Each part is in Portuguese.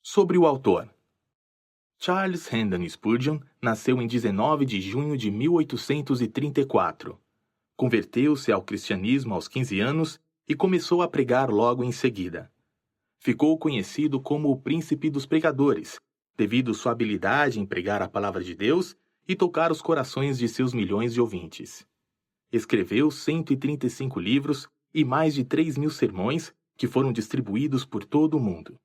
Sobre o autor. Charles Haddon Spurgeon nasceu em 19 de junho de 1834. Converteu-se ao cristianismo aos 15 anos e começou a pregar logo em seguida. Ficou conhecido como o príncipe dos pregadores, devido sua habilidade em pregar a palavra de Deus e tocar os corações de seus milhões de ouvintes. Escreveu 135 livros e mais de 3.000 sermões que foram distribuídos por todo o mundo.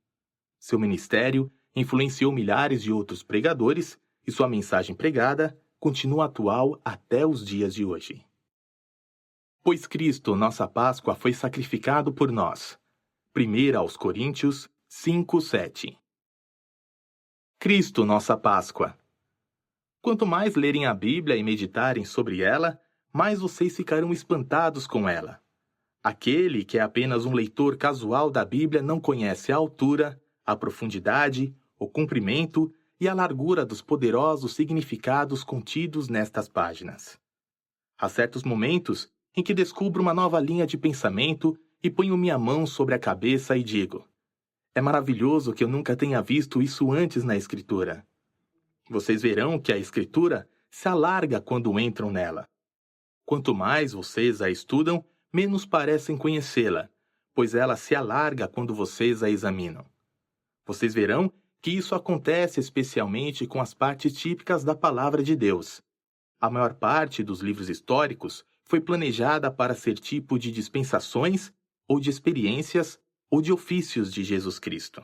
Seu ministério influenciou milhares de outros pregadores e sua mensagem pregada continua atual até os dias de hoje. Pois Cristo, nossa Páscoa, foi sacrificado por nós. 1 aos Coríntios 5:7. Cristo, nossa Páscoa. Quanto mais lerem a Bíblia e meditarem sobre ela, mais vocês ficarão espantados com ela. Aquele que é apenas um leitor casual da Bíblia não conhece a altura, a profundidade, o comprimento e a largura dos poderosos significados contidos nestas páginas. Há certos momentos em que descubro uma nova linha de pensamento e ponho minha mão sobre a cabeça e digo: é maravilhoso que eu nunca tenha visto isso antes na Escritura. Vocês verão que a Escritura se alarga quando entram nela. Quanto mais vocês a estudam, menos parecem conhecê-la, pois ela se alarga quando vocês a examinam. Vocês verão que isso acontece especialmente com as partes típicas da Palavra de Deus. A maior parte dos livros históricos foi planejada para ser tipo de dispensações, ou de experiências, ou de ofícios de Jesus Cristo.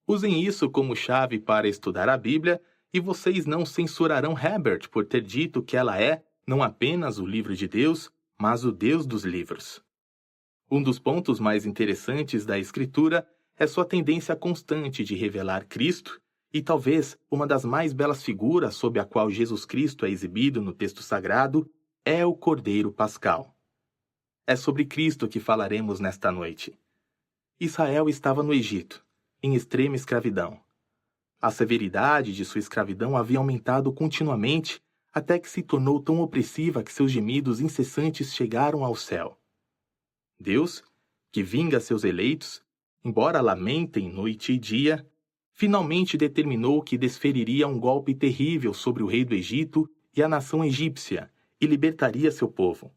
Usem isso como chave para estudar a Bíblia e vocês não censurarão Herbert por ter dito que ela é não apenas o livro de Deus, mas o Deus dos livros. Um dos pontos mais interessantes da Escritura é sua tendência constante de revelar Cristo e talvez uma das mais belas figuras sob a qual Jesus Cristo é exibido no texto sagrado é o Cordeiro Pascal. É sobre Cristo que falaremos nesta noite. Israel estava no Egito, em extrema escravidão. A severidade de sua escravidão havia aumentado continuamente até que se tornou tão opressiva que seus gemidos incessantes chegaram ao céu. Deus, que vinga seus eleitos, embora lamentem noite e dia, finalmente determinou que desferiria um golpe terrível sobre o rei do Egito e a nação egípcia e libertaria seu povo.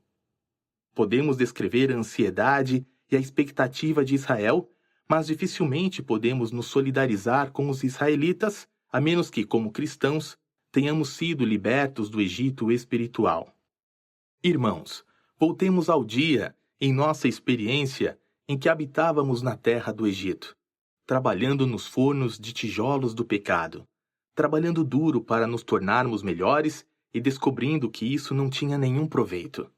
Podemos descrever a ansiedade e a expectativa de Israel, mas dificilmente podemos nos solidarizar com os israelitas, a menos que, como cristãos, tenhamos sido libertos do Egito espiritual. Irmãos, voltemos ao dia, em nossa experiência, em que habitávamos na terra do Egito, trabalhando nos fornos de tijolos do pecado, trabalhando duro para nos tornarmos melhores e descobrindo que isso não tinha nenhum proveito.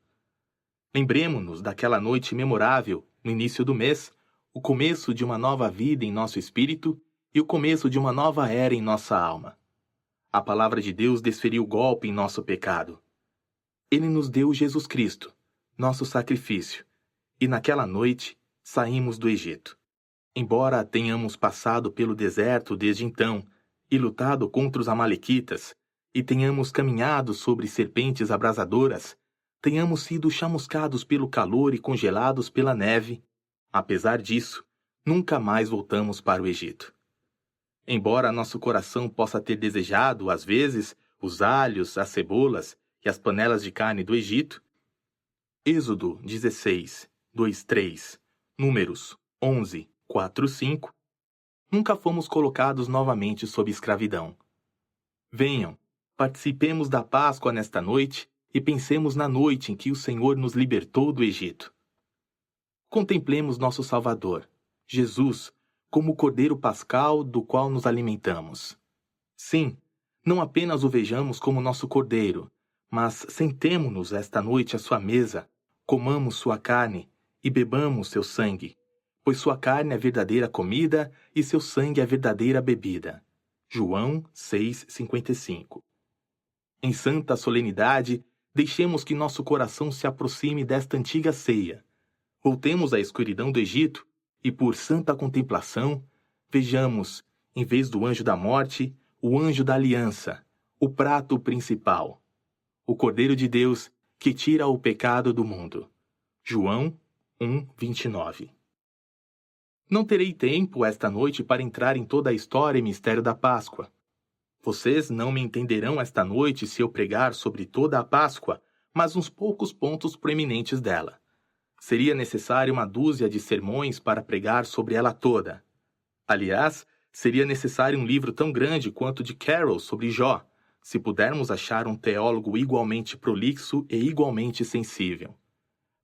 Lembremo-nos daquela noite memorável, no início do mês, o começo de uma nova vida em nosso espírito e o começo de uma nova era em nossa alma. A palavra de Deus desferiu golpe em nosso pecado. Ele nos deu Jesus Cristo, nosso sacrifício, e naquela noite saímos do Egito. Embora tenhamos passado pelo deserto desde então e lutado contra os amalequitas, e tenhamos caminhado sobre serpentes abrasadoras, tenhamos sido chamuscados pelo calor e congelados pela neve, apesar disso, nunca mais voltamos para o Egito. Embora nosso coração possa ter desejado, às vezes, os alhos, as cebolas e as panelas de carne do Egito, Êxodo 16, 2:3, Números 11, 4:5, nunca fomos colocados novamente sob escravidão. Venham, participemos da Páscoa nesta noite e pensemos na noite em que o Senhor nos libertou do Egito. Contemplemos nosso Salvador, Jesus, como o Cordeiro Pascal do qual nos alimentamos. Sim, não apenas o vejamos como nosso Cordeiro, mas sentemo-nos esta noite à sua mesa, comamos sua carne e bebamos seu sangue, pois sua carne é verdadeira comida e seu sangue é verdadeira bebida. João 6,55. Em santa solenidade, deixemos que nosso coração se aproxime desta antiga ceia. Voltemos à escuridão do Egito e, por santa contemplação, vejamos, em vez do anjo da morte, o anjo da aliança, o prato principal, o Cordeiro de Deus que tira o pecado do mundo. João 1:29. Não terei tempo esta noite para entrar em toda a história e mistério da Páscoa. Vocês não me entenderão esta noite se eu pregar sobre toda a Páscoa, mas uns poucos pontos proeminentes dela. Seria necessário uma dúzia de sermões para pregar sobre ela toda. Aliás, seria necessário um livro tão grande quanto o de Carroll sobre Jó, se pudermos achar um teólogo igualmente prolixo e igualmente sensível.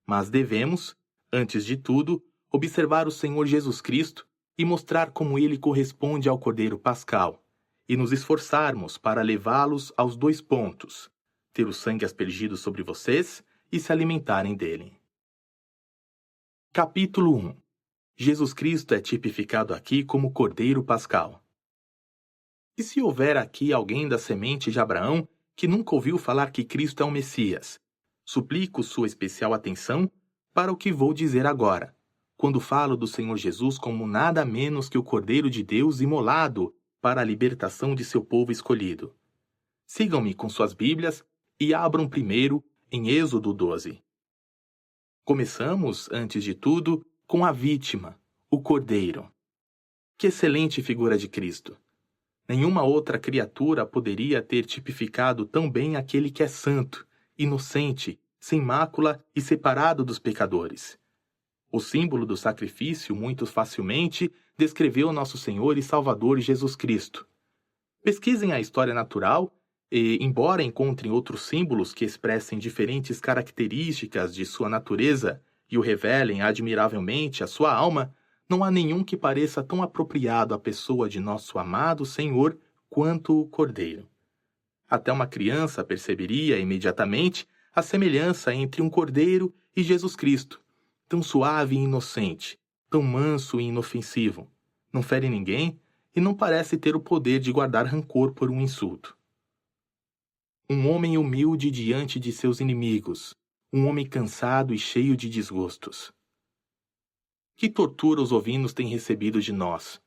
Mas devemos, antes de tudo, observar o Senhor Jesus Cristo e mostrar como ele corresponde ao Cordeiro Pascal, e nos esforçarmos para levá-los aos 2 pontos, ter o sangue aspergido sobre vocês e se alimentarem dele. Capítulo 1. Jesus Cristo é tipificado aqui como Cordeiro Pascal. E se houver aqui alguém da semente de Abraão que nunca ouviu falar que Cristo é o Messias, suplico sua especial atenção para o que vou dizer agora, quando falo do Senhor Jesus como nada menos que o Cordeiro de Deus imolado para a libertação de seu povo escolhido. Sigam-me com suas Bíblias e abram primeiro em Êxodo 12. Começamos, antes de tudo, com a vítima, o Cordeiro. Que excelente figura de Cristo! Nenhuma outra criatura poderia ter tipificado tão bem aquele que é santo, inocente, sem mácula e separado dos pecadores. O símbolo do sacrifício muito facilmente descreveu nosso Senhor e Salvador Jesus Cristo. Pesquisem a história natural e, embora encontrem outros símbolos que expressem diferentes características de sua natureza e o revelem admiravelmente a sua alma, não há nenhum que pareça tão apropriado à pessoa de nosso amado Senhor quanto o Cordeiro. Até uma criança perceberia imediatamente a semelhança entre um cordeiro e Jesus Cristo, tão suave e inocente, tão manso e inofensivo, não fere ninguém e não parece ter o poder de guardar rancor por um insulto. Um homem humilde diante de seus inimigos, um homem cansado e cheio de desgostos. Que tortura os ovinos têm recebido de nós?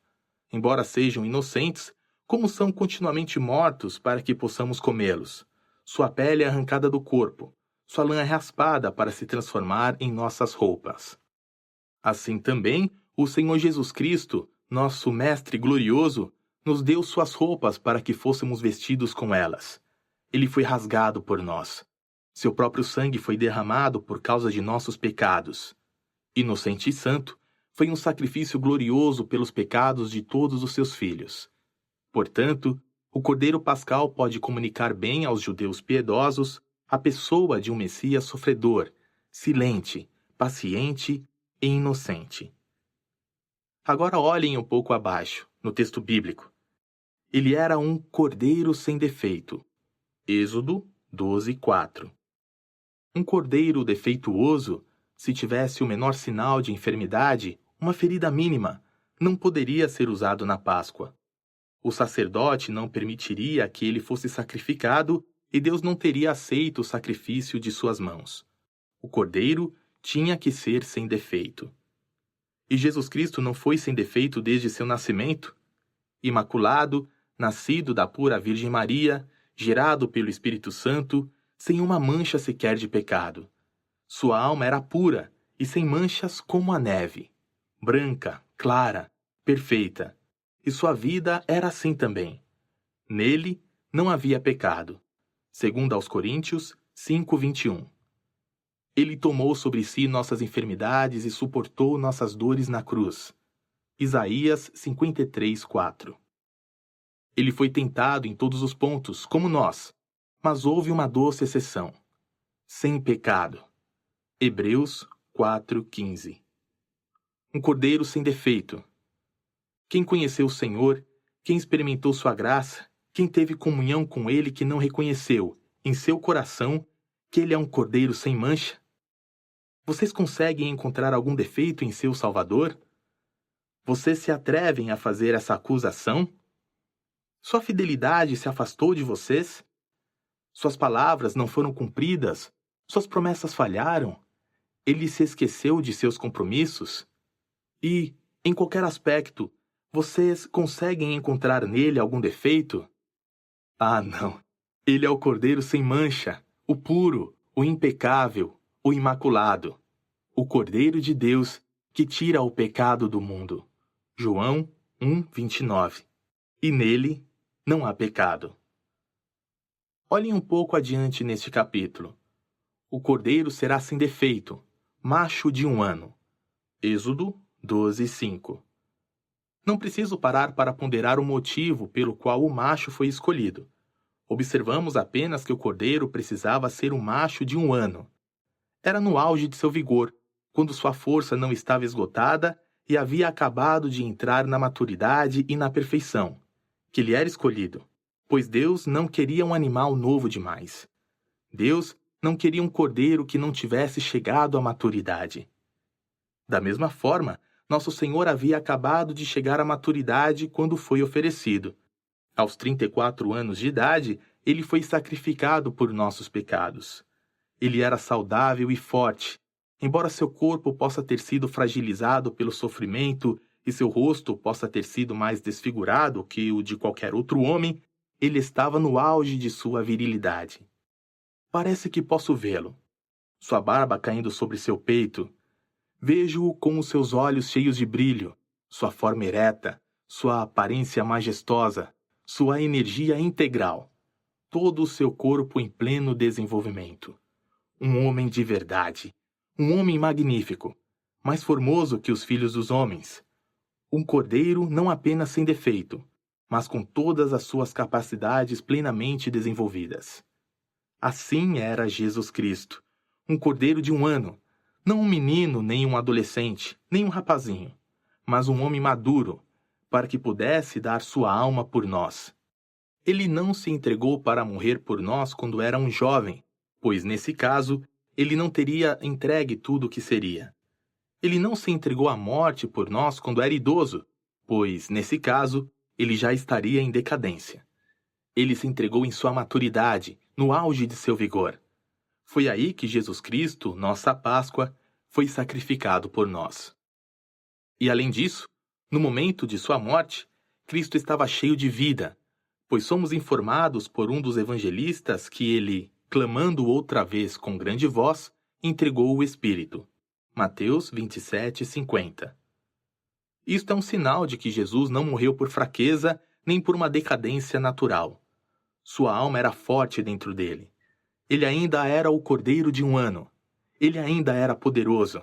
Embora sejam inocentes, como são continuamente mortos para que possamos comê-los? Sua pele é arrancada do corpo, sua lã é raspada para se transformar em nossas roupas. Assim também, o Senhor Jesus Cristo, nosso Mestre glorioso, nos deu suas roupas para que fôssemos vestidos com elas. Ele foi rasgado por nós. Seu próprio sangue foi derramado por causa de nossos pecados. Inocente e santo, foi um sacrifício glorioso pelos pecados de todos os seus filhos. Portanto, o Cordeiro Pascal pode comunicar bem aos judeus piedosos a pessoa de um Messias sofredor, silente, paciente e inocente. Agora olhem um pouco abaixo, no texto bíblico. Ele era um cordeiro sem defeito. Êxodo 12:4. Um cordeiro defeituoso, se tivesse o menor sinal de enfermidade, uma ferida mínima, não poderia ser usado na Páscoa. O sacerdote não permitiria que ele fosse sacrificado e Deus não teria aceito o sacrifício de suas mãos. O cordeiro tinha que ser sem defeito. E Jesus Cristo não foi sem defeito desde seu nascimento? Imaculado, nascido da pura Virgem Maria, gerado pelo Espírito Santo, sem uma mancha sequer de pecado. Sua alma era pura e sem manchas como a neve, branca, clara, perfeita. E sua vida era assim também. Nele não havia pecado. Segundo aos Coríntios 5:21. Ele tomou sobre si nossas enfermidades e suportou nossas dores na cruz. Isaías 53:4. Ele foi tentado em todos os pontos, como nós, mas houve uma doce exceção. Sem pecado. Hebreus 4:15. Um cordeiro sem defeito. Quem conheceu o Senhor, quem experimentou sua graça, quem teve comunhão com ele que não reconheceu, em seu coração, que ele é um cordeiro sem mancha? Vocês conseguem encontrar algum defeito em seu Salvador? Vocês se atrevem a fazer essa acusação? Sua fidelidade se afastou de vocês? Suas palavras não foram cumpridas? Suas promessas falharam? Ele se esqueceu de seus compromissos? E, em qualquer aspecto, vocês conseguem encontrar nele algum defeito? Ah, não! Ele é o Cordeiro sem mancha, o puro, o impecável, o imaculado, o Cordeiro de Deus que tira o pecado do mundo. João 1:29. E nele não há pecado. Olhem um pouco adiante neste capítulo. O cordeiro será sem defeito, macho de 1 ano. Êxodo 12:5. Não preciso parar para ponderar o motivo pelo qual o macho foi escolhido. Observamos apenas que o cordeiro precisava ser um macho de 1 ano. Era no auge de seu vigor, quando sua força não estava esgotada e havia acabado de entrar na maturidade e na perfeição, que ele era escolhido, pois Deus não queria um animal novo demais. Deus não queria um cordeiro que não tivesse chegado à maturidade. Da mesma forma, nosso Senhor havia acabado de chegar à maturidade quando foi oferecido. Aos 34 anos de idade, ele foi sacrificado por nossos pecados. Ele era saudável e forte. Embora seu corpo possa ter sido fragilizado pelo sofrimento e seu rosto possa ter sido mais desfigurado que o de qualquer outro homem, ele estava no auge de sua virilidade. Parece que posso vê-lo. Sua barba caindo sobre seu peito. Vejo-o com os seus olhos cheios de brilho, sua forma ereta, sua aparência majestosa, sua energia integral, todo o seu corpo em pleno desenvolvimento. Um homem de verdade, um homem magnífico, mais formoso que os filhos dos homens. Um cordeiro não apenas sem defeito, mas com todas as suas capacidades plenamente desenvolvidas. Assim era Jesus Cristo, um cordeiro de 1 ano, não um menino, nem um adolescente, nem um rapazinho, mas um homem maduro, para que pudesse dar sua alma por nós. Ele não se entregou para morrer por nós quando era um jovem, pois nesse caso, ele não teria entregue tudo o que seria. Ele não se entregou à morte por nós quando era idoso, pois, nesse caso, ele já estaria em decadência. Ele se entregou em sua maturidade, no auge de seu vigor. Foi aí que Jesus Cristo, nossa Páscoa, foi sacrificado por nós. E além disso, no momento de sua morte, Cristo estava cheio de vida, pois somos informados por um dos evangelistas que ele, clamando outra vez com grande voz, entregou o Espírito. Mateus 27:50. Isto é um sinal de que Jesus não morreu por fraqueza nem por uma decadência natural. Sua alma era forte dentro dele. Ele ainda era o cordeiro de 1 ano. Ele ainda era poderoso.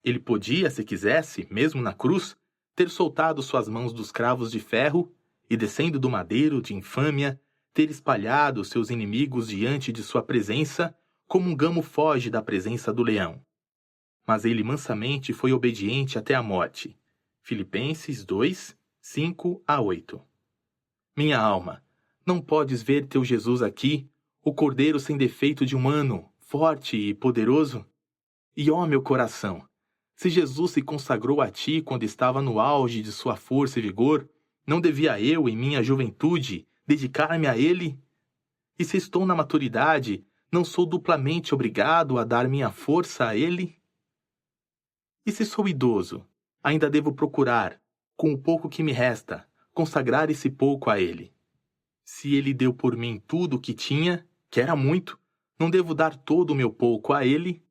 Ele podia, se quisesse, mesmo na cruz, ter soltado suas mãos dos cravos de ferro e, descendo do madeiro de infâmia, ter espalhado seus inimigos diante de sua presença, como um gamo foge da presença do leão. Mas ele mansamente foi obediente até a morte. Filipenses 2, 5-8. Minha alma, não podes ver teu Jesus aqui, o cordeiro sem defeito de 1 ano, forte e poderoso? E ó meu coração, se Jesus se consagrou a ti quando estava no auge de sua força e vigor, não devia eu, em minha juventude, dedicar-me a ele? E se estou na maturidade, não sou duplamente obrigado a dar minha força a ele? E se sou idoso, ainda devo procurar, com o pouco que me resta, consagrar esse pouco a ele. Se ele deu por mim tudo o que tinha, que era muito, não devo dar todo o meu pouco a ele?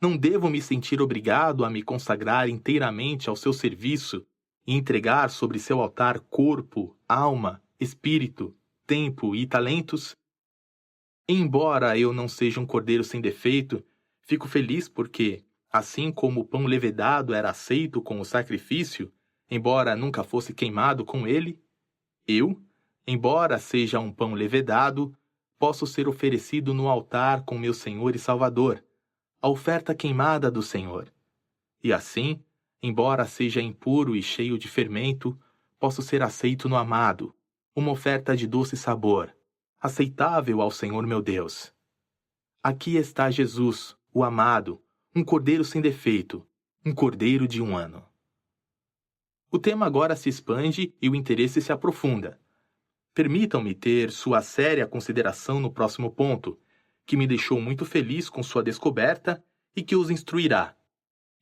Não devo me sentir obrigado a me consagrar inteiramente ao seu serviço e entregar sobre seu altar corpo, alma, espírito, tempo e talentos? Embora eu não seja um cordeiro sem defeito, fico feliz porque, assim como o pão levedado era aceito com o sacrifício, embora nunca fosse queimado com ele, eu, embora seja um pão levedado, posso ser oferecido no altar com meu Senhor e Salvador, a oferta queimada do Senhor. E assim, embora seja impuro e cheio de fermento, posso ser aceito no amado, uma oferta de doce sabor, aceitável ao Senhor meu Deus. Aqui está Jesus, o amado, um cordeiro sem defeito, um cordeiro de 1 ano. O tema agora se expande e o interesse se aprofunda. Permitam-me ter sua séria consideração no próximo ponto, que me deixou muito feliz com sua descoberta e que os instruirá.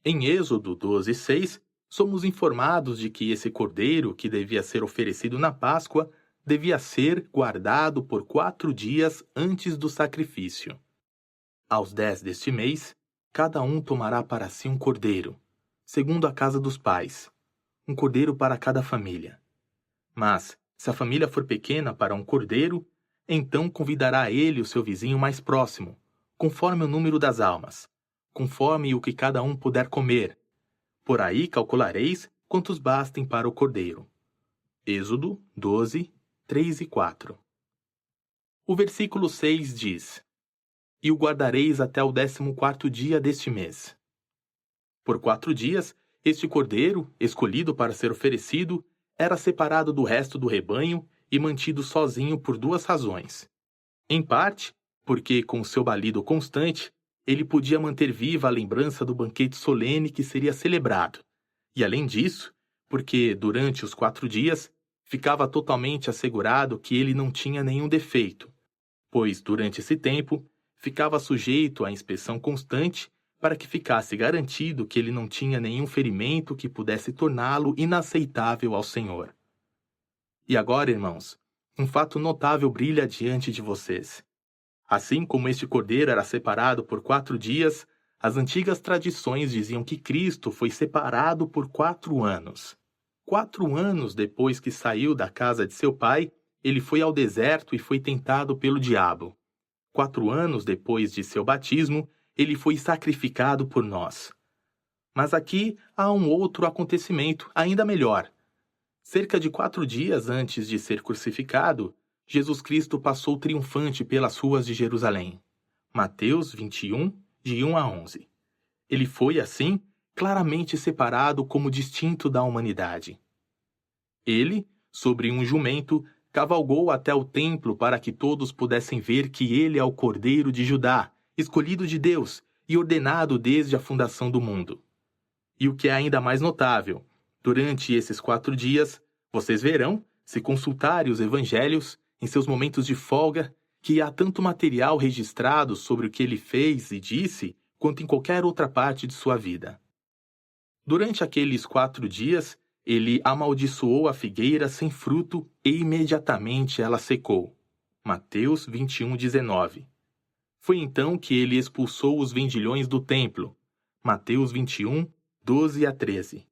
Em Êxodo 12:6, somos informados de que esse cordeiro que devia ser oferecido na Páscoa devia ser guardado por 4 dias antes do sacrifício. Aos 10 deste mês, cada um tomará para si um cordeiro, segundo a casa dos pais, um cordeiro para cada família. Mas, se a família for pequena para um cordeiro, então convidará ele o seu vizinho mais próximo, conforme o número das almas, conforme o que cada um puder comer. Por aí calculareis quantos bastem para o cordeiro. Êxodo 12, 3 e 4. O versículo 6 diz: E o guardareis até o 14º dia deste mês. Por 4 dias, este cordeiro, escolhido para ser oferecido, era separado do resto do rebanho e mantido sozinho por 2 razões. Em parte, porque com seu balido constante, ele podia manter viva a lembrança do banquete solene que seria celebrado. E além disso, porque durante os 4 dias, ficava totalmente assegurado que ele não tinha nenhum defeito, pois durante esse tempo, ficava sujeito à inspeção constante para que ficasse garantido que ele não tinha nenhum ferimento que pudesse torná-lo inaceitável ao Senhor. E agora, irmãos, um fato notável brilha diante de vocês. Assim como este cordeiro era separado por 4 dias, as antigas tradições diziam que Cristo foi separado por 4 anos. 4 anos depois que saiu da casa de seu pai, ele foi ao deserto e foi tentado pelo diabo. 4 anos depois de seu batismo, ele foi sacrificado por nós. Mas aqui há um outro acontecimento ainda melhor. Cerca de 4 dias antes de ser crucificado, Jesus Cristo passou triunfante pelas ruas de Jerusalém. Mateus 21, de 1 a 11. Ele foi, assim, claramente separado como distinto da humanidade. Ele, sobre um jumento, cavalgou até o templo para que todos pudessem ver que ele é o Cordeiro de Judá, escolhido de Deus e ordenado desde a fundação do mundo. E o que é ainda mais notável, durante esses 4 dias, vocês verão, se consultarem os evangelhos, em seus momentos de folga, que há tanto material registrado sobre o que ele fez e disse, quanto em qualquer outra parte de sua vida. Durante aqueles 4 dias, ele amaldiçoou a figueira sem fruto e imediatamente ela secou. Mateus 21, 19. Foi então que ele expulsou os vendilhões do templo. Mateus 21, 12 a 13.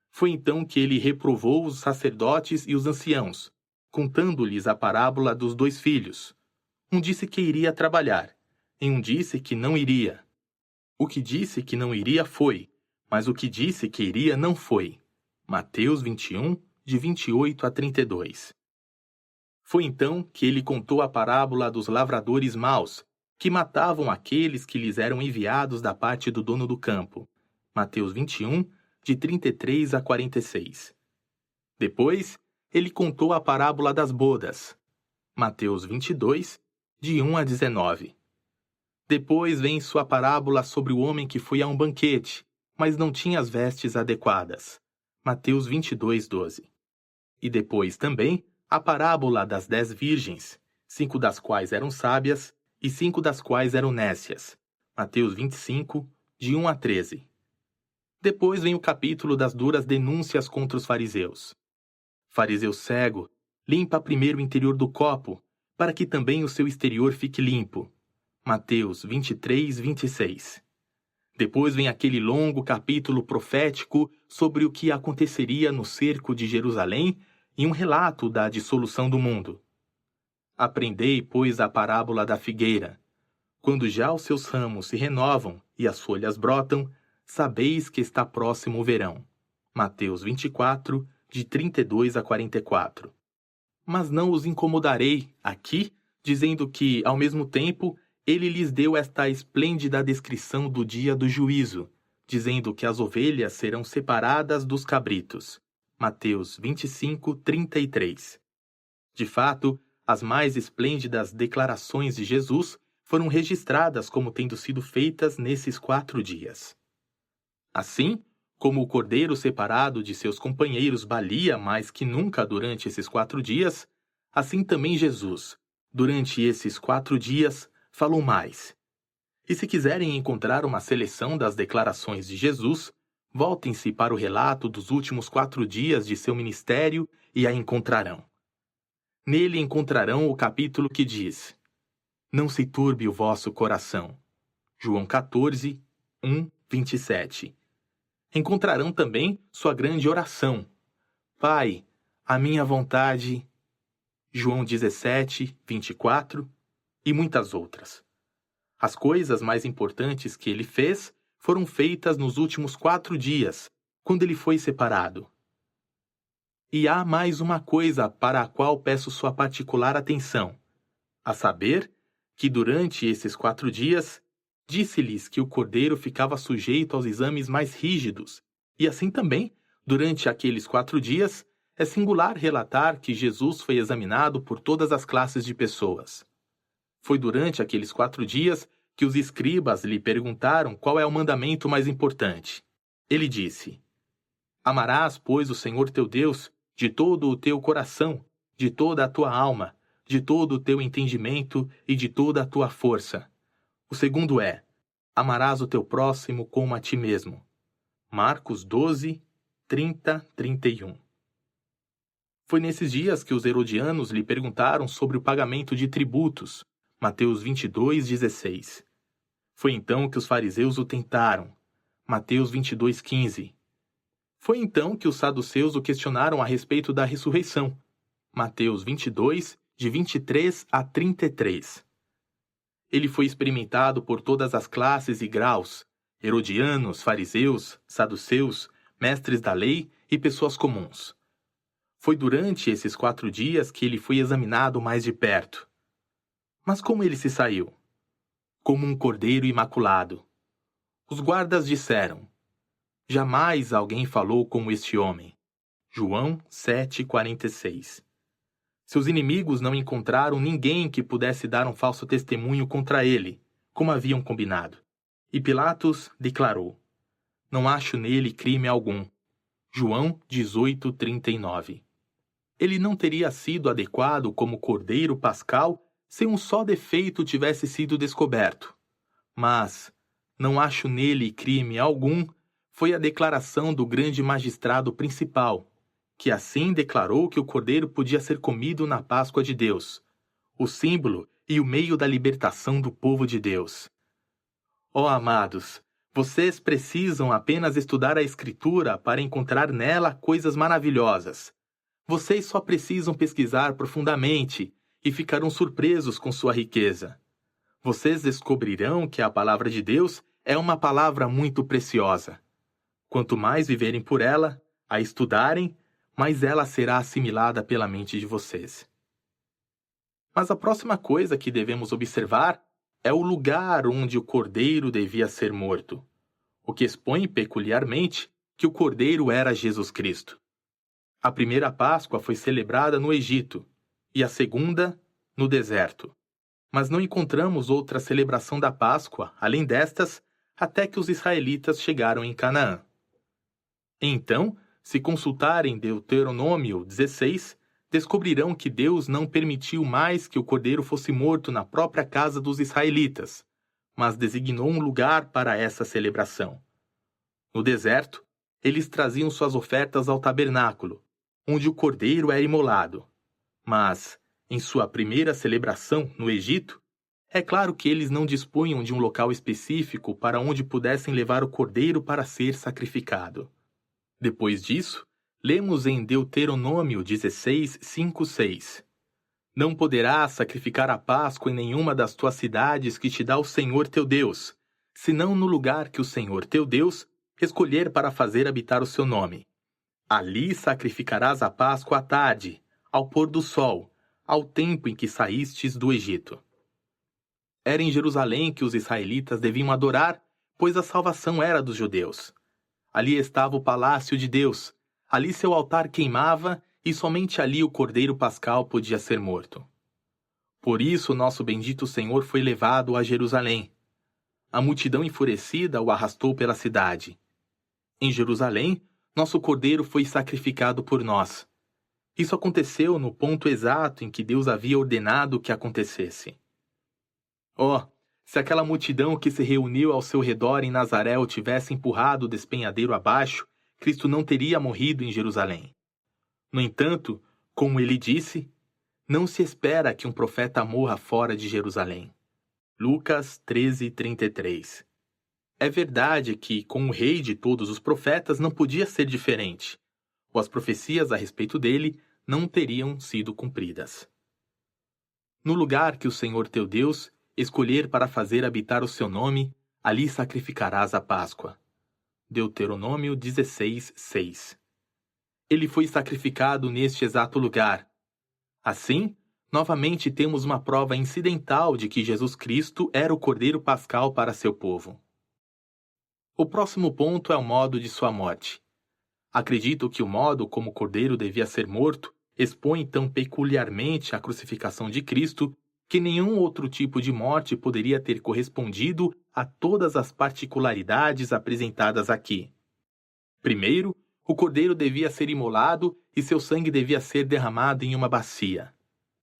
Foi então que ele reprovou os sacerdotes e os anciãos, contando-lhes a parábola dos 2 filhos. Um disse que iria trabalhar, e um disse que não iria. O que disse que não iria foi, mas o que disse que iria não foi. Mateus 21, de 28 a 32. Foi então que ele contou a parábola dos lavradores maus, que matavam aqueles que lhes eram enviados da parte do dono do campo. Mateus 21, de 33 a 46. Depois, ele contou a parábola das bodas. Mateus 22, de 1 a 19. Depois vem sua parábola sobre o homem que foi a um banquete, mas não tinha as vestes adequadas. Mateus 22, 12. E depois também a parábola das 10 virgens, 5 das quais eram sábias e 5 das quais eram nécias. Mateus 25, de 1 a 13. Depois vem o capítulo das duras denúncias contra os fariseus. Fariseu cego, limpa primeiro o interior do copo, para que também o seu exterior fique limpo. Mateus 23, 26. Depois vem aquele longo capítulo profético sobre o que aconteceria no cerco de Jerusalém e um relato da dissolução do mundo. Aprendei, pois, a parábola da figueira. Quando já os seus ramos se renovam e as folhas brotam, sabeis que está próximo o verão. Mateus 24, de 32 a 44. Mas não os incomodarei aqui, dizendo que, ao mesmo tempo, ele lhes deu esta esplêndida descrição do dia do juízo, dizendo que as ovelhas serão separadas dos cabritos. Mateus 25, 33. De fato, as mais esplêndidas declarações de Jesus foram registradas como tendo sido feitas nesses 4 dias. Assim, como o cordeiro separado de seus companheiros balia mais que nunca durante esses 4 dias, assim também Jesus, durante esses 4 dias, falou mais. E se quiserem encontrar uma seleção das declarações de Jesus, voltem-se para o relato dos últimos 4 dias de seu ministério e a encontrarão. Nele encontrarão o capítulo que diz: Não se turbe o vosso coração. João 14, 1, 27. Encontrarão também sua grande oração. Pai, a minha vontade, João 17, 24, e muitas outras. As coisas mais importantes que ele fez foram feitas nos últimos 4 dias, quando ele foi separado. E há mais uma coisa para a qual peço sua particular atenção, a saber, que durante esses 4 dias, disse-lhes que o cordeiro ficava sujeito aos exames mais rígidos, e assim também, durante aqueles 4 dias, é singular relatar que Jesus foi examinado por todas as classes de pessoas. Foi durante aqueles 4 dias que os escribas lhe perguntaram qual é o mandamento mais importante. Ele disse: Amarás, pois, o Senhor teu Deus de todo o teu coração, de toda a tua alma, de todo o teu entendimento e de toda a tua força. O segundo é: amarás o teu próximo como a ti mesmo. Marcos 12, 30, 31. Foi nesses dias que os herodianos lhe perguntaram sobre o pagamento de tributos. Mateus 22, 16. Foi então que os fariseus o tentaram. Mateus 22, 15. Foi então que os saduceus o questionaram a respeito da ressurreição. Mateus 22, de 23 a 33. Ele foi experimentado por todas as classes e graus: herodianos, fariseus, saduceus, mestres da lei e pessoas comuns. Foi durante esses 4 dias que ele foi examinado mais de perto. Mas como ele se saiu? Como um cordeiro imaculado. Os guardas disseram: jamais alguém falou como este homem. João 7,46. Seus inimigos não encontraram ninguém que pudesse dar um falso testemunho contra ele, como haviam combinado. E Pilatos declarou: não acho nele crime algum. João 18,39. Ele não teria sido adequado como cordeiro pascal se um só defeito tivesse sido descoberto. Mas, não acho nele crime algum, foi a declaração do grande magistrado principal, que assim declarou que o cordeiro podia ser comido na Páscoa de Deus, o símbolo e o meio da libertação do povo de Deus. Ó amados, vocês precisam apenas estudar a Escritura para encontrar nela coisas maravilhosas. Vocês só precisam pesquisar profundamente e ficarão surpresos com sua riqueza. Vocês descobrirão que a palavra de Deus é uma palavra muito preciosa. Quanto mais viverem por ela, a estudarem, mais ela será assimilada pela mente de vocês. Mas a próxima coisa que devemos observar é o lugar onde o cordeiro devia ser morto, o que expõe peculiarmente que o cordeiro era Jesus Cristo. A primeira Páscoa foi celebrada no Egito e a segunda, no deserto. Mas não encontramos outra celebração da Páscoa, além destas, até que os israelitas chegaram em Canaã. Então, se consultarem Deuteronômio 16, descobrirão que Deus não permitiu mais que o cordeiro fosse morto na própria casa dos israelitas, mas designou um lugar para essa celebração. No deserto, eles traziam suas ofertas ao tabernáculo, onde o cordeiro era imolado. Mas, em sua primeira celebração no Egito, é claro que eles não dispunham de um local específico para onde pudessem levar o cordeiro para ser sacrificado. Depois disso, lemos em Deuteronômio 16, 5, 6. Não poderás sacrificar a Páscoa em nenhuma das tuas cidades que te dá o Senhor teu Deus, senão no lugar que o Senhor teu Deus escolher para fazer habitar o seu nome. Ali sacrificarás a Páscoa à tarde, ao pôr do sol, ao tempo em que saístes do Egito. Era em Jerusalém que os israelitas deviam adorar, pois a salvação era dos judeus. Ali estava o palácio de Deus, ali seu altar queimava e somente ali o cordeiro pascal podia ser morto. Por isso nosso bendito Senhor foi levado a Jerusalém. A multidão enfurecida o arrastou pela cidade. Em Jerusalém, nosso cordeiro foi sacrificado por nós. Isso aconteceu no ponto exato em que Deus havia ordenado que acontecesse. Oh, se aquela multidão que se reuniu ao seu redor em Nazaré o tivesse empurrado o despenhadeiro abaixo, Cristo não teria morrido em Jerusalém. No entanto, como ele disse, não se espera que um profeta morra fora de Jerusalém. Lucas 13, 33. É verdade que, com o rei de todos os profetas, não podia ser diferente, ou as profecias a respeito dele não teriam sido cumpridas. No lugar que o Senhor teu Deus escolher para fazer habitar o seu nome, ali sacrificarás a Páscoa. Deuteronômio 16:6. Ele foi sacrificado neste exato lugar. Assim, novamente temos uma prova incidental de que Jesus Cristo era o Cordeiro Pascal para seu povo. O próximo ponto é o modo de sua morte. Acredito que o modo como o Cordeiro devia ser morto expõe tão peculiarmente a crucificação de Cristo que nenhum outro tipo de morte poderia ter correspondido a todas as particularidades apresentadas aqui. Primeiro, o cordeiro devia ser imolado e seu sangue devia ser derramado em uma bacia.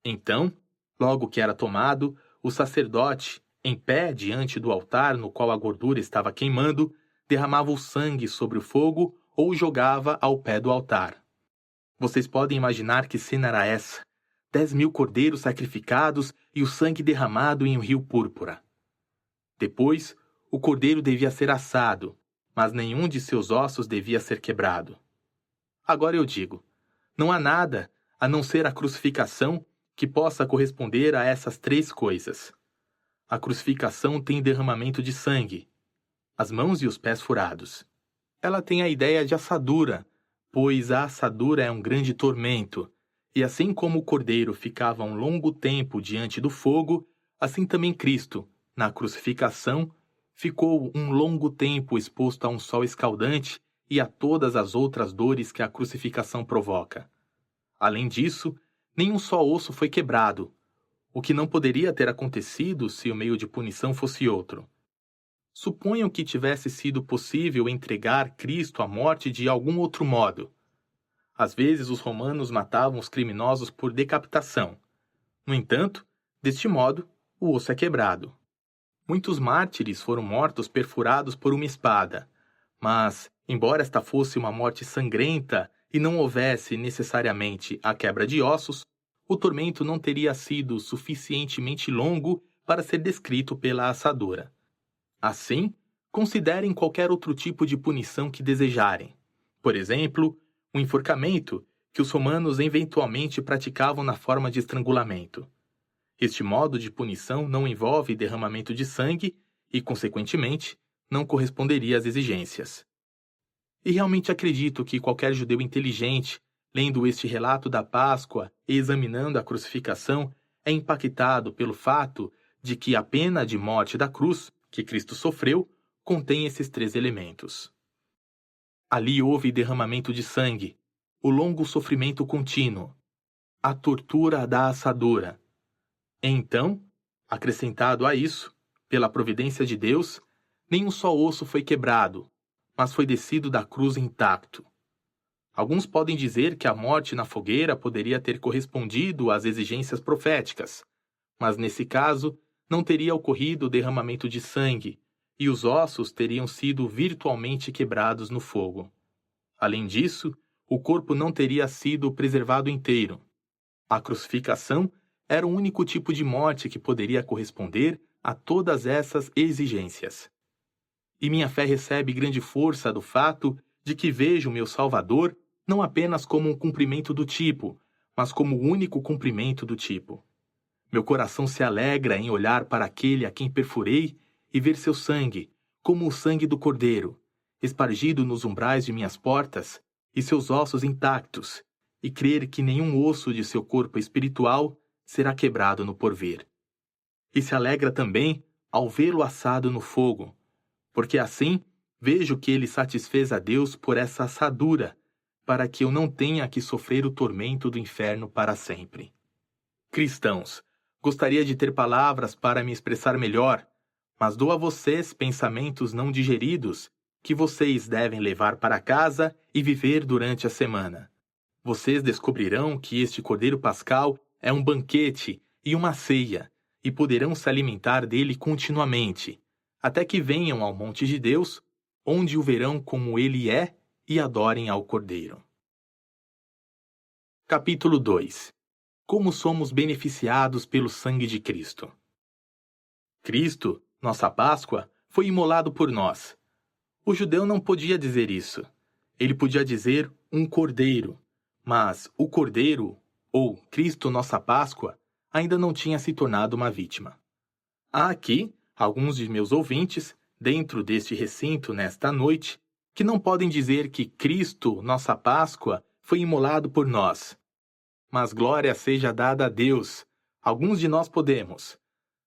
Então, logo que era tomado, o sacerdote, em pé diante do altar no qual a gordura estava queimando, derramava o sangue sobre o fogo ou o jogava ao pé do altar. Vocês podem imaginar que cena era essa? 10.000 cordeiros sacrificados e o sangue derramado em um rio púrpura. Depois, o cordeiro devia ser assado, mas nenhum de seus ossos devia ser quebrado. Agora eu digo, não há nada, a não ser a crucificação, que possa corresponder a essas três coisas. A crucificação tem derramamento de sangue, as mãos e os pés furados. Ela tem a ideia de assadura, pois a assadura é um grande tormento, e assim como o cordeiro ficava um longo tempo diante do fogo, assim também Cristo, na crucificação, ficou um longo tempo exposto a um sol escaldante e a todas as outras dores que a crucificação provoca. Além disso, nenhum só osso foi quebrado, o que não poderia ter acontecido se o meio de punição fosse outro. Suponham que tivesse sido possível entregar Cristo à morte de algum outro modo. Às vezes os romanos matavam os criminosos por decapitação. No entanto, deste modo, o osso é quebrado. Muitos mártires foram mortos perfurados por uma espada, mas, embora esta fosse uma morte sangrenta e não houvesse necessariamente a quebra de ossos, o tormento não teria sido suficientemente longo para ser descrito pela assadura. Assim, considerem qualquer outro tipo de punição que desejarem. Por exemplo, o enforcamento, que os romanos eventualmente praticavam na forma de estrangulamento. Este modo de punição não envolve derramamento de sangue e, consequentemente, não corresponderia às exigências. E realmente acredito que qualquer judeu inteligente, lendo este relato da Páscoa e examinando a crucificação, é impactado pelo fato de que a pena de morte da cruz, que Cristo sofreu, contém esses três elementos. Ali houve derramamento de sangue, o longo sofrimento contínuo, a tortura da assadura. Então, acrescentado a isso, pela providência de Deus, nenhum só osso foi quebrado, mas foi descido da cruz intacto. Alguns podem dizer que a morte na fogueira poderia ter correspondido às exigências proféticas, mas nesse caso não teria ocorrido o derramamento de sangue, e os ossos teriam sido virtualmente quebrados no fogo. Além disso, o corpo não teria sido preservado inteiro. A crucificação era o único tipo de morte que poderia corresponder a todas essas exigências. E minha fé recebe grande força do fato de que vejo meu Salvador não apenas como um cumprimento do tipo, mas como o único cumprimento do tipo. Meu coração se alegra em olhar para aquele a quem perfurei e ver seu sangue, como o sangue do Cordeiro, espargido nos umbrais de minhas portas, e seus ossos intactos, e crer que nenhum osso de seu corpo espiritual será quebrado no porvir. E se alegra também ao vê-lo assado no fogo, porque assim vejo que ele satisfez a Deus por essa assadura, para que eu não tenha que sofrer o tormento do inferno para sempre. Cristãos, gostaria de ter palavras para me expressar melhor, mas dou a vocês pensamentos não digeridos que vocês devem levar para casa e viver durante a semana. Vocês descobrirão que este Cordeiro Pascal é um banquete e uma ceia, e poderão se alimentar dele continuamente, até que venham ao monte de Deus, onde o verão como ele é e adorem ao Cordeiro. Capítulo 2. Como somos beneficiados pelo sangue de Cristo. Cristo, nossa Páscoa, foi imolado por nós. O judeu não podia dizer isso. Ele podia dizer um cordeiro, mas o cordeiro, ou Cristo nossa Páscoa, ainda não tinha se tornado uma vítima. Há aqui alguns de meus ouvintes, dentro deste recinto nesta noite, que não podem dizer que Cristo, nossa Páscoa, foi imolado por nós. Mas glória seja dada a Deus. Alguns de nós podemos.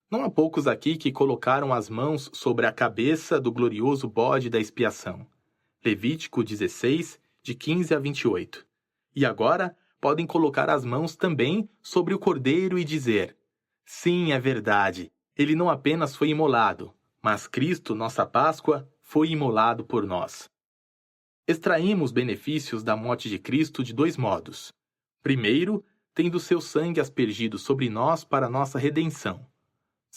Não há poucos aqui que colocaram as mãos sobre a cabeça do glorioso bode da expiação. Levítico 16, de 15 a 28. E agora podem colocar as mãos também sobre o cordeiro e dizer: sim, é verdade, ele não apenas foi imolado, mas Cristo, nossa Páscoa, foi imolado por nós. Extraímos benefícios da morte de Cristo de dois modos. Primeiro, tendo seu sangue aspergido sobre nós para nossa redenção.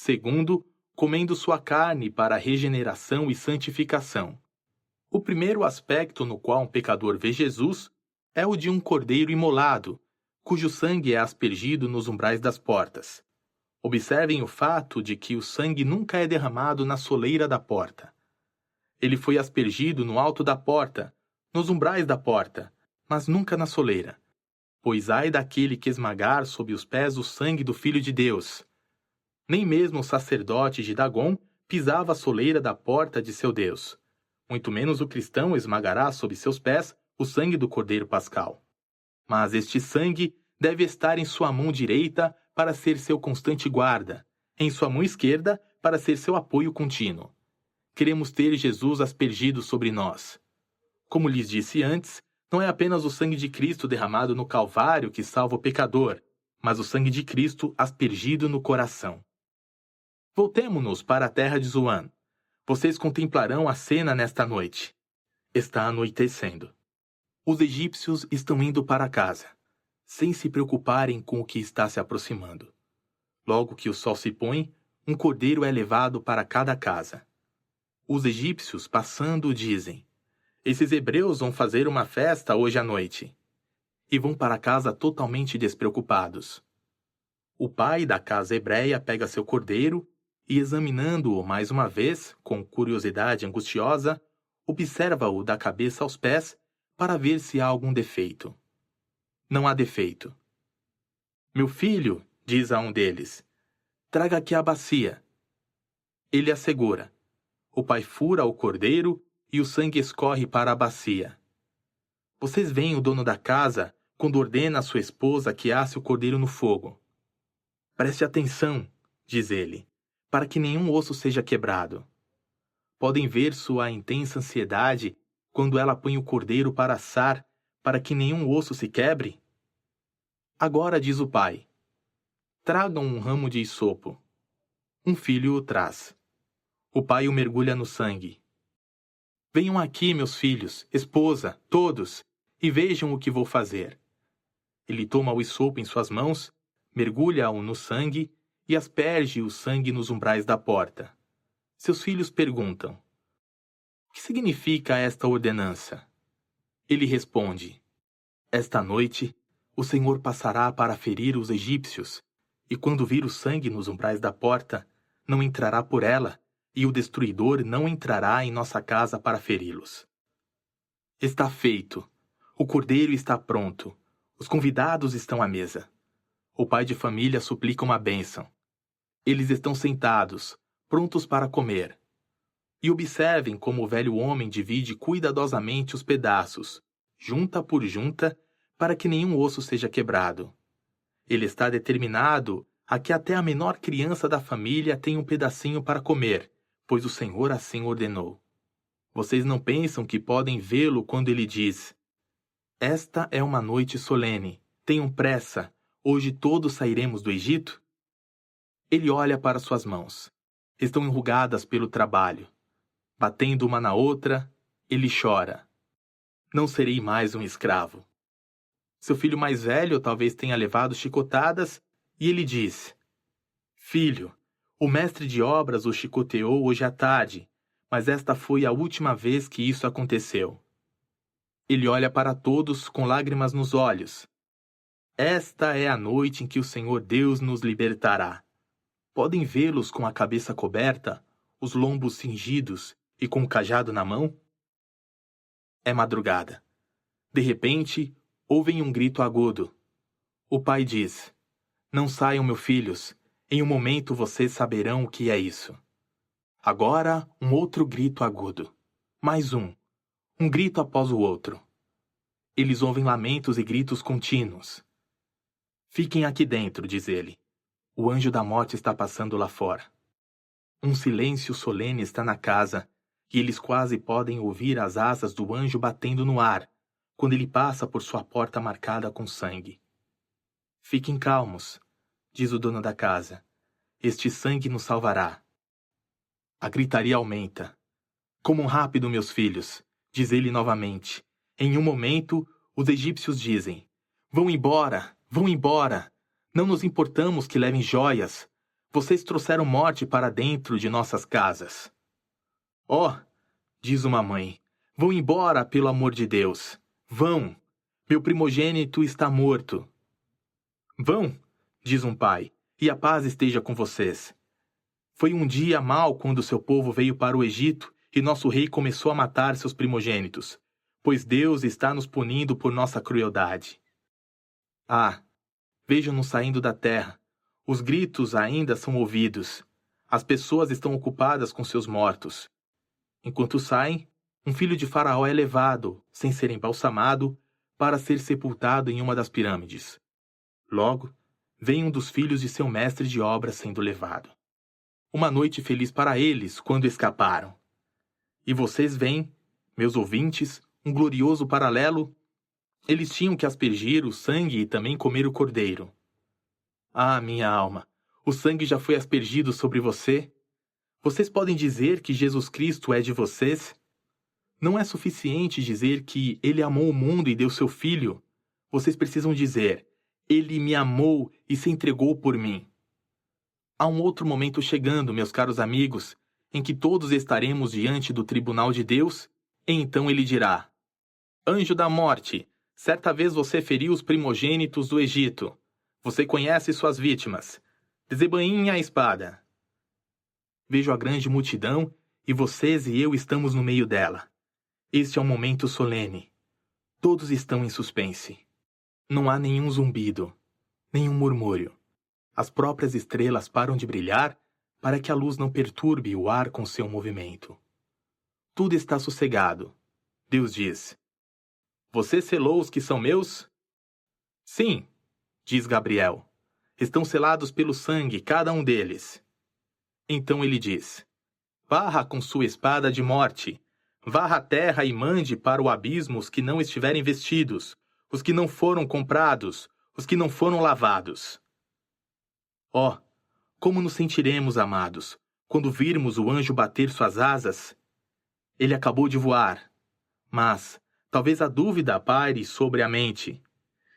Segundo, comendo sua carne para a regeneração e santificação. O primeiro aspecto no qual um pecador vê Jesus é o de um cordeiro imolado, cujo sangue é aspergido nos umbrais das portas. Observem o fato de que o sangue nunca é derramado na soleira da porta. Ele foi aspergido no alto da porta, nos umbrais da porta, mas nunca na soleira. Pois ai daquele que esmagar sob os pés o sangue do Filho de Deus. Nem mesmo o sacerdote de Dagom pisava a soleira da porta de seu Deus. Muito menos o cristão esmagará sob seus pés o sangue do Cordeiro Pascal. Mas este sangue deve estar em sua mão direita para ser seu constante guarda, em sua mão esquerda para ser seu apoio contínuo. Queremos ter Jesus aspergido sobre nós. Como lhes disse antes, não é apenas o sangue de Cristo derramado no Calvário que salva o pecador, mas o sangue de Cristo aspergido no coração. Voltemo-nos para a terra de Zoan. Vocês contemplarão a cena nesta noite. Está anoitecendo. Os egípcios estão indo para casa, sem se preocuparem com o que está se aproximando. Logo que o sol se põe, um cordeiro é levado para cada casa. Os egípcios, passando, dizem: esses hebreus vão fazer uma festa hoje à noite. E vão para casa totalmente despreocupados. O pai da casa hebreia pega seu cordeiro e, examinando-o mais uma vez, com curiosidade angustiosa, observa-o da cabeça aos pés para ver se há algum defeito. Não há defeito. Meu filho, diz a um deles, traga aqui a bacia. Ele assegura. O pai fura o cordeiro e o sangue escorre para a bacia. Vocês veem o dono da casa quando ordena a sua esposa que asse o cordeiro no fogo. Preste atenção, diz ele, para que nenhum osso seja quebrado. Podem ver sua intensa ansiedade quando ela põe o cordeiro para assar, para que nenhum osso se quebre? Agora diz o pai: tragam um ramo de hisopo. Um filho o traz. O pai o mergulha no sangue. Venham aqui, meus filhos, esposa, todos, e vejam o que vou fazer. Ele toma o hisopo em suas mãos, mergulha-o no sangue e asperge o sangue nos umbrais da porta. Seus filhos perguntam: o que significa esta ordenança? Ele responde: esta noite o Senhor passará para ferir os egípcios, e quando vir o sangue nos umbrais da porta, não entrará por ela, e o destruidor não entrará em nossa casa para feri-los. Está feito. O cordeiro está pronto. Os convidados estão à mesa. O pai de família suplica uma bênção. Eles estão sentados, prontos para comer. E observem como o velho homem divide cuidadosamente os pedaços, junta por junta, para que nenhum osso seja quebrado. Ele está determinado a que até a menor criança da família tenha um pedacinho para comer, pois o Senhor assim ordenou. Vocês não pensam que podem vê-lo quando ele diz: esta é uma noite solene, tenham pressa, hoje todos sairemos do Egito? Ele olha para suas mãos. Estão enrugadas pelo trabalho. Batendo uma na outra, ele chora. Não serei mais um escravo. Seu filho mais velho talvez tenha levado chicotadas, e ele diz: filho, o mestre de obras o chicoteou hoje à tarde, mas esta foi a última vez que isso aconteceu. Ele olha para todos com lágrimas nos olhos. Esta é a noite em que o Senhor Deus nos libertará. Podem vê-los com a cabeça coberta, os lombos cingidos e com o cajado na mão? É madrugada. De repente, ouvem um grito agudo. O pai diz: "Não saiam, meus filhos. Em um momento vocês saberão o que é isso." Agora, um outro grito agudo. Mais um. Um grito após o outro. Eles ouvem lamentos e gritos contínuos. "Fiquem aqui dentro", diz ele. "O anjo da morte está passando lá fora." Um silêncio solene está na casa, e eles quase podem ouvir as asas do anjo batendo no ar, quando ele passa por sua porta marcada com sangue. "Fiquem calmos", diz o dono da casa. "Este sangue nos salvará." A gritaria aumenta. "Comam rápido, meus filhos", diz ele novamente. Em um momento, os egípcios dizem: "Vão embora, vão embora. Não nos importamos que levem joias. Vocês trouxeram morte para dentro de nossas casas." "Oh", diz uma mãe, "vão embora, pelo amor de Deus. Vão. Meu primogênito está morto." "Vão", diz um pai, "e a paz esteja com vocês. Foi um dia mau quando seu povo veio para o Egito e nosso rei começou a matar seus primogênitos, pois Deus está nos punindo por nossa crueldade. Ah, vejam-nos saindo da terra. Os gritos ainda são ouvidos. As pessoas estão ocupadas com seus mortos. Enquanto saem, um filho de Faraó é levado, sem ser embalsamado, para ser sepultado em uma das pirâmides. Logo, vem um dos filhos de seu mestre de obras sendo levado. Uma noite feliz para eles quando escaparam. E vocês veem, meus ouvintes, um glorioso paralelo? Eles tinham que aspergir o sangue e também comer o cordeiro. Ah, minha alma, o sangue já foi aspergido sobre você? Vocês podem dizer que Jesus Cristo é de vocês? Não é suficiente dizer que Ele amou o mundo e deu seu Filho. Vocês precisam dizer: Ele me amou e se entregou por mim. Há um outro momento chegando, meus caros amigos, em que todos estaremos diante do tribunal de Deus, e então ele dirá: "Anjo da morte, certa vez você feriu os primogênitos do Egito. Você conhece suas vítimas. Desembainhem a espada." Vejo a grande multidão, e vocês e eu estamos no meio dela. Este é um momento solene. Todos estão em suspense. Não há nenhum zumbido, nenhum murmúrio. As próprias estrelas param de brilhar para que a luz não perturbe o ar com seu movimento. Tudo está sossegado. Deus diz: "Você selou os que são meus?" "Sim", diz Gabriel. "Estão selados pelo sangue, cada um deles." Então ele diz: "Varra com sua espada de morte. Varra a terra e mande para o abismo os que não estiverem vestidos, os que não foram comprados, os que não foram lavados." Oh, como nos sentiremos, amados, quando virmos o anjo bater suas asas? Ele acabou de voar, mas talvez a dúvida paire sobre a mente.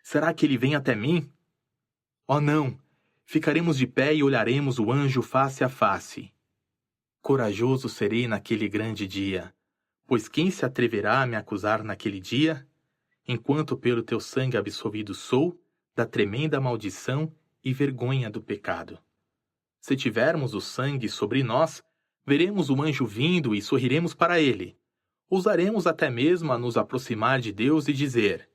Será que ele vem até mim? Oh não, ficaremos de pé e olharemos o anjo face a face. Corajoso serei naquele grande dia, pois quem se atreverá a me acusar naquele dia? Enquanto pelo teu sangue absolvido sou da tremenda maldição e vergonha do pecado. Se tivermos o sangue sobre nós, veremos o anjo vindo e sorriremos para ele. Ousaremos até mesmo a nos aproximar de Deus e dizer: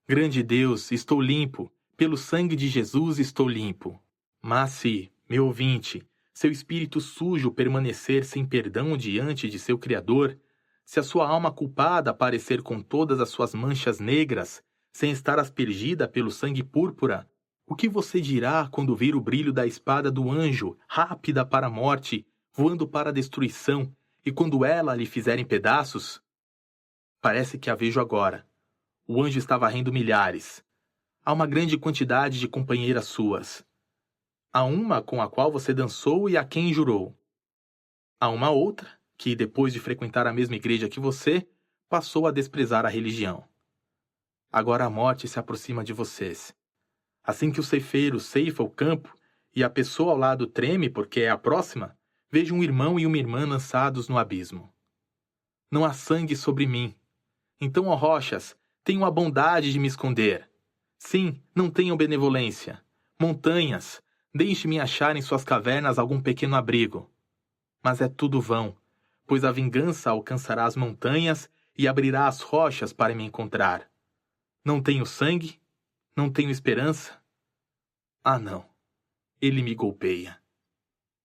"Grande Deus, estou limpo, pelo sangue de Jesus estou limpo." Mas se, meu ouvinte, seu espírito sujo permanecer sem perdão diante de seu Criador, se a sua alma culpada aparecer com todas as suas manchas negras, sem estar aspergida pelo sangue púrpura, o que você dirá quando vir o brilho da espada do anjo, rápida para a morte, voando para a destruição, e quando ela lhe fizer em pedaços? Parece que a vejo agora. O anjo está varrendo milhares. Há uma grande quantidade de companheiras suas. Há uma com a qual você dançou e a quem jurou. Há uma outra, que depois de frequentar a mesma igreja que você, passou a desprezar a religião. Agora a morte se aproxima de vocês. Assim que o ceifeiro ceifa o campo e a pessoa ao lado treme porque é a próxima, vejo um irmão e uma irmã lançados no abismo. Não há sangue sobre mim. Então, ó rochas, tenham a bondade de me esconder. Sim, não tenham benevolência. Montanhas, deixe-me achar em suas cavernas algum pequeno abrigo. Mas é tudo vão, pois a vingança alcançará as montanhas e abrirá as rochas para me encontrar. Não tenho sangue, não tenho esperança. Ah, não, ele me golpeia.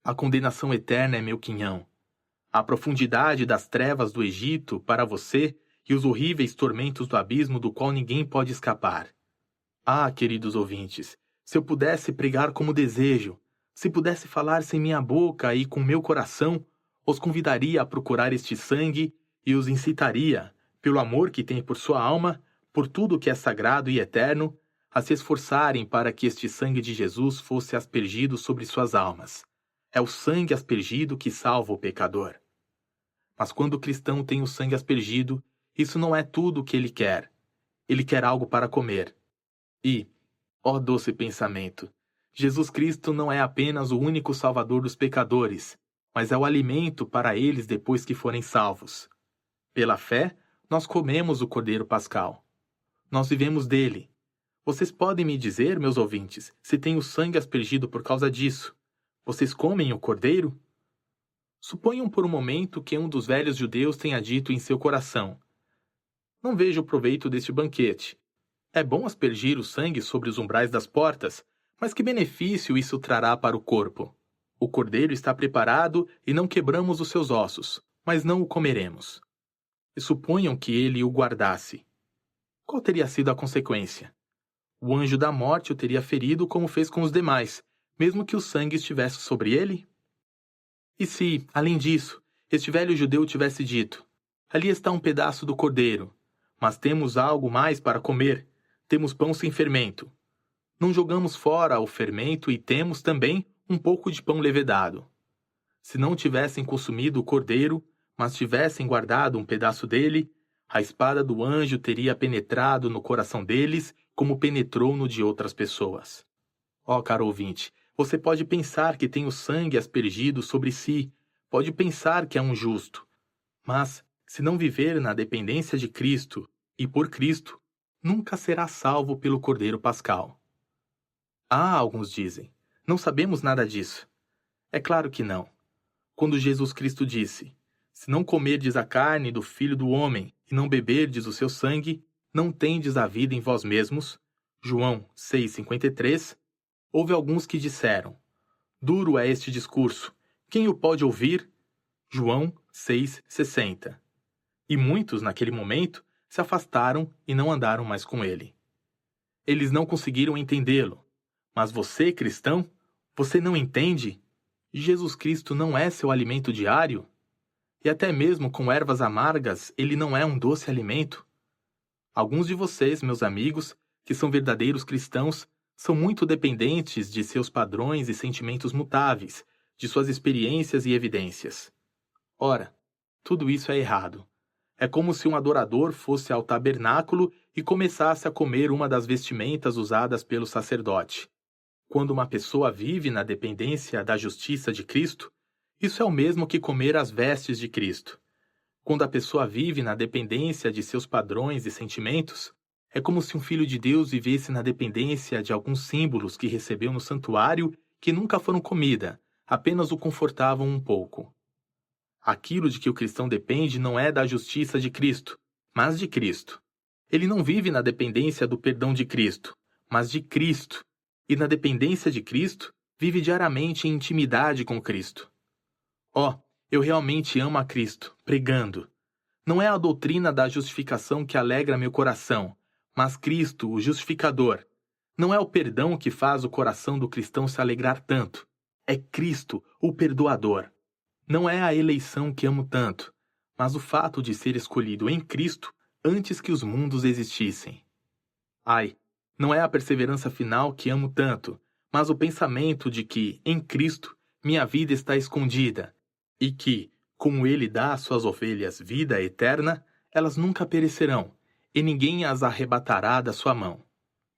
A condenação eterna é meu quinhão. A profundidade das trevas do Egito para você e os horríveis tormentos do abismo do qual ninguém pode escapar. Ah, queridos ouvintes, se eu pudesse pregar como desejo, se pudesse falar sem minha boca e com meu coração, os convidaria a procurar este sangue e os incitaria, pelo amor que tem por sua alma, por tudo que é sagrado e eterno, a se esforçarem para que este sangue de Jesus fosse aspergido sobre suas almas. É o sangue aspergido que salva o pecador. Mas quando o cristão tem o sangue aspergido, isso não é tudo o que ele quer. Ele quer algo para comer. E, ó doce pensamento, Jesus Cristo não é apenas o único salvador dos pecadores, mas é o alimento para eles depois que forem salvos. Pela fé, nós comemos o Cordeiro Pascal. Nós vivemos dele. Vocês podem me dizer, meus ouvintes, se tem o sangue aspergido por causa disso? Vocês comem o Cordeiro? Suponham por um momento que um dos velhos judeus tenha dito em seu coração: não vejo o proveito deste banquete. É bom aspergir o sangue sobre os umbrais das portas, mas que benefício isso trará para o corpo? O cordeiro está preparado e não quebramos os seus ossos, mas não o comeremos. E suponham que ele o guardasse. Qual teria sido a consequência? O anjo da morte o teria ferido como fez com os demais, mesmo que o sangue estivesse sobre ele? E se, além disso, este velho judeu tivesse dito: ali está um pedaço do cordeiro, mas temos algo mais para comer, temos pão sem fermento. Não jogamos fora o fermento e temos também um pouco de pão levedado. Se não tivessem consumido o cordeiro, mas tivessem guardado um pedaço dele, a espada do anjo teria penetrado no coração deles como penetrou no de outras pessoas. Ó, caro ouvinte, você pode pensar que tem o sangue aspergido sobre si, pode pensar que é um justo, mas, se não viver na dependência de Cristo e por Cristo, nunca será salvo pelo Cordeiro Pascal. Ah, alguns dizem, não sabemos nada disso. É claro que não. Quando Jesus Cristo disse: se não comerdes a carne do Filho do Homem e não beberdes o seu sangue, não tendes a vida em vós mesmos, João 6,53, houve alguns que disseram: duro é este discurso, quem o pode ouvir? João 6,60. E muitos, naquele momento, se afastaram e não andaram mais com ele. Eles não conseguiram entendê-lo. Mas você, cristão, você não entende? Jesus Cristo não é seu alimento diário? E até mesmo com ervas amargas, ele não é um doce alimento? Alguns de vocês, meus amigos, que são verdadeiros cristãos, são muito dependentes de seus padrões e sentimentos mutáveis, de suas experiências e evidências. Ora, tudo isso é errado. É como se um adorador fosse ao tabernáculo e começasse a comer uma das vestimentas usadas pelo sacerdote. Quando uma pessoa vive na dependência da justiça de Cristo, isso é o mesmo que comer as vestes de Cristo. Quando a pessoa vive na dependência de seus padrões e sentimentos, é como se um filho de Deus vivesse na dependência de alguns símbolos que recebeu no santuário que nunca foram comida, apenas o confortavam um pouco. Aquilo de que o cristão depende não é da justiça de Cristo, mas de Cristo. Ele não vive na dependência do perdão de Cristo, mas de Cristo. E na dependência de Cristo, vive diariamente em intimidade com Cristo. Ó, eu realmente amo a Cristo, pregando. Não é a doutrina da justificação que alegra meu coração, mas Cristo, o justificador. Não é o perdão que faz o coração do cristão se alegrar tanto. É Cristo, o perdoador. Não é a eleição que amo tanto, mas o fato de ser escolhido em Cristo antes que os mundos existissem. Ai, não é a perseverança final que amo tanto, mas o pensamento de que, em Cristo, minha vida está escondida, e que, como Ele dá às suas ovelhas vida eterna, elas nunca perecerão, e ninguém as arrebatará da sua mão.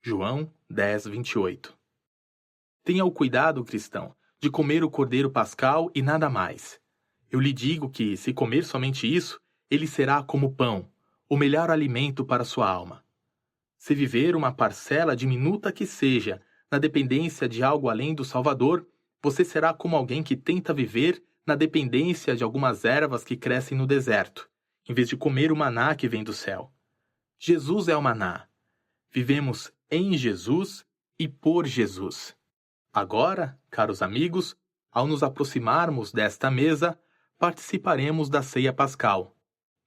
João 10:28. Tenha o cuidado, cristão, de comer o Cordeiro Pascal e nada mais. Eu lhe digo que, se comer somente isso, ele será como pão, o melhor alimento para sua alma. Se viver uma parcela diminuta que seja, na dependência de algo além do Salvador, você será como alguém que tenta viver na dependência de algumas ervas que crescem no deserto, em vez de comer o maná que vem do céu. Jesus é o maná. Vivemos em Jesus e por Jesus. Agora, caros amigos, ao nos aproximarmos desta mesa, participaremos da ceia pascal.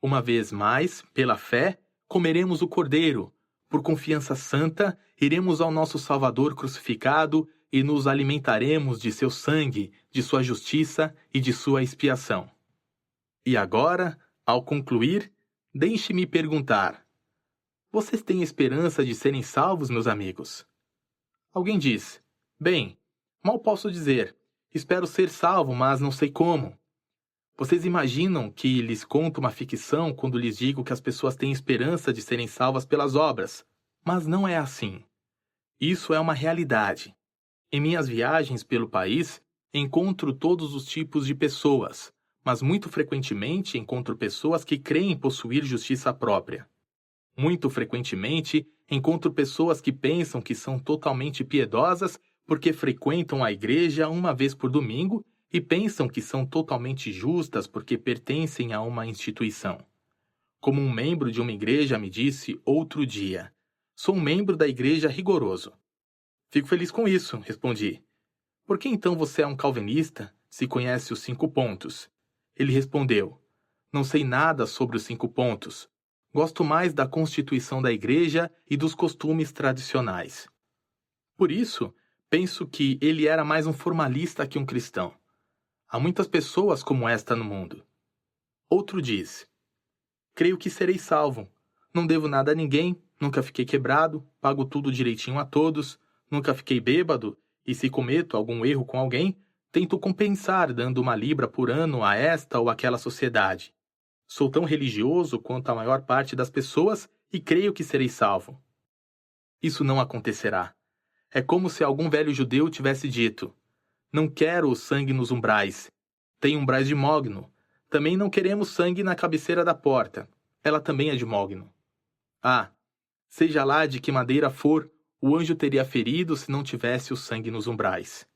Uma vez mais, pela fé, comeremos o cordeiro. Por confiança santa, iremos ao nosso Salvador crucificado e nos alimentaremos de seu sangue, de sua justiça e de sua expiação. E agora, ao concluir, deixe-me perguntar: vocês têm esperança de serem salvos, meus amigos? Alguém diz: bem, mal posso dizer, espero ser salvo, mas não sei como. Vocês imaginam que lhes conto uma ficção quando lhes digo que as pessoas têm esperança de serem salvas pelas obras, mas não é assim. Isso é uma realidade. Em minhas viagens pelo país, encontro todos os tipos de pessoas, mas muito frequentemente encontro pessoas que creem possuir justiça própria. Muito frequentemente, encontro pessoas que pensam que são totalmente piedosas porque frequentam a igreja uma vez por domingo e pensam que são totalmente justas porque pertencem a uma instituição. Como um membro de uma igreja me disse outro dia: sou um membro da igreja rigoroso. Fico feliz com isso, respondi. Por que então você é um calvinista, se conhece os 5 pontos? Ele respondeu: não sei nada sobre os 5 pontos. Gosto mais da constituição da igreja e dos costumes tradicionais. Por isso, penso que ele era mais um formalista que um cristão. Há muitas pessoas como esta no mundo. Outro diz: creio que serei salvo. Não devo nada a ninguém, nunca fiquei quebrado, pago tudo direitinho a todos, nunca fiquei bêbado, e se cometo algum erro com alguém, tento compensar dando 1 libra por ano a esta ou aquela sociedade. Sou tão religioso quanto a maior parte das pessoas e creio que serei salvo. Isso não acontecerá. É como se algum velho judeu tivesse dito: não quero o sangue nos umbrais. Tem umbrais de mogno. Também não queremos sangue na cabeceira da porta. Ela também é de mogno. Ah, seja lá de que madeira for, o anjo teria ferido se não tivesse o sangue nos umbrais.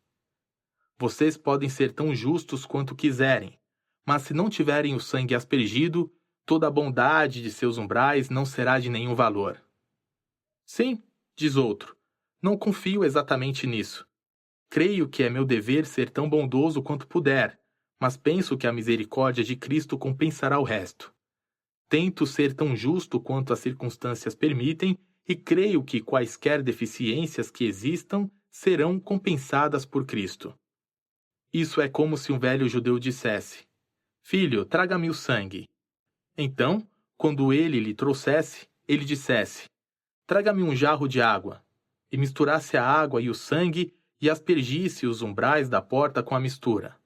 Vocês podem ser tão justos quanto quiserem, mas se não tiverem o sangue aspergido, toda a bondade de seus umbrais não será de nenhum valor. Sim, diz outro, não confio exatamente nisso. Creio que é meu dever ser tão bondoso quanto puder, mas penso que a misericórdia de Cristo compensará o resto. Tento ser tão justo quanto as circunstâncias permitem e creio que quaisquer deficiências que existam serão compensadas por Cristo. Isso é como se um velho judeu dissesse: filho, traga-me o sangue. Então, quando ele lhe trouxesse, ele dissesse: traga-me um jarro de água, e misturasse a água e o sangue e aspergisse os umbrais da porta com a mistura.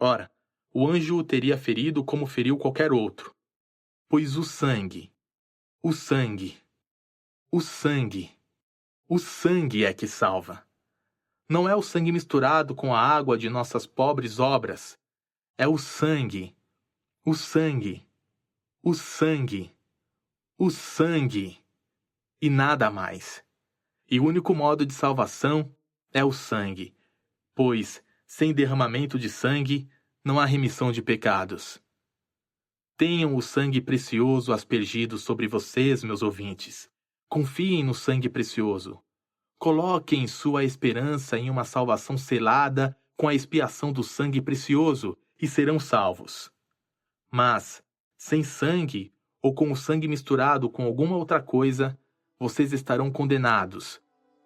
Ora, o anjo o teria ferido como feriu qualquer outro, pois o sangue é que salva. Não é o sangue misturado com a água de nossas pobres obras, é o sangue, e nada mais. E o único modo de salvação é o sangue, pois, sem derramamento de sangue, não há remissão de pecados. Tenham o sangue precioso aspergido sobre vocês, meus ouvintes. Confiem no sangue precioso. Coloquem sua esperança em uma salvação selada com a expiação do sangue precioso e serão salvos. Mas, sem sangue, ou com o sangue misturado com alguma outra coisa, vocês estarão condenados,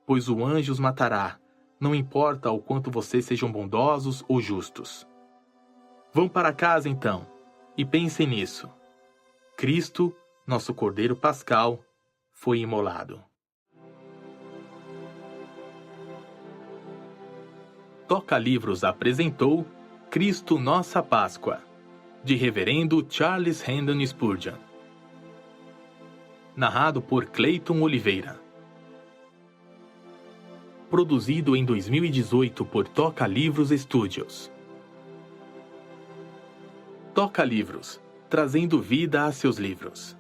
pois o anjo os matará, não importa o quanto vocês sejam bondosos ou justos. Vão para casa, então, e pensem nisso. Cristo, nosso Cordeiro Pascal, foi imolado. Toca Livros apresentou Cristo Nossa Páscoa, de Reverendo Charles Haddon Spurgeon. Narrado por Cleiton Oliveira. Produzido em 2018 por Toca Livros Studios. Toca Livros, trazendo vida a seus livros.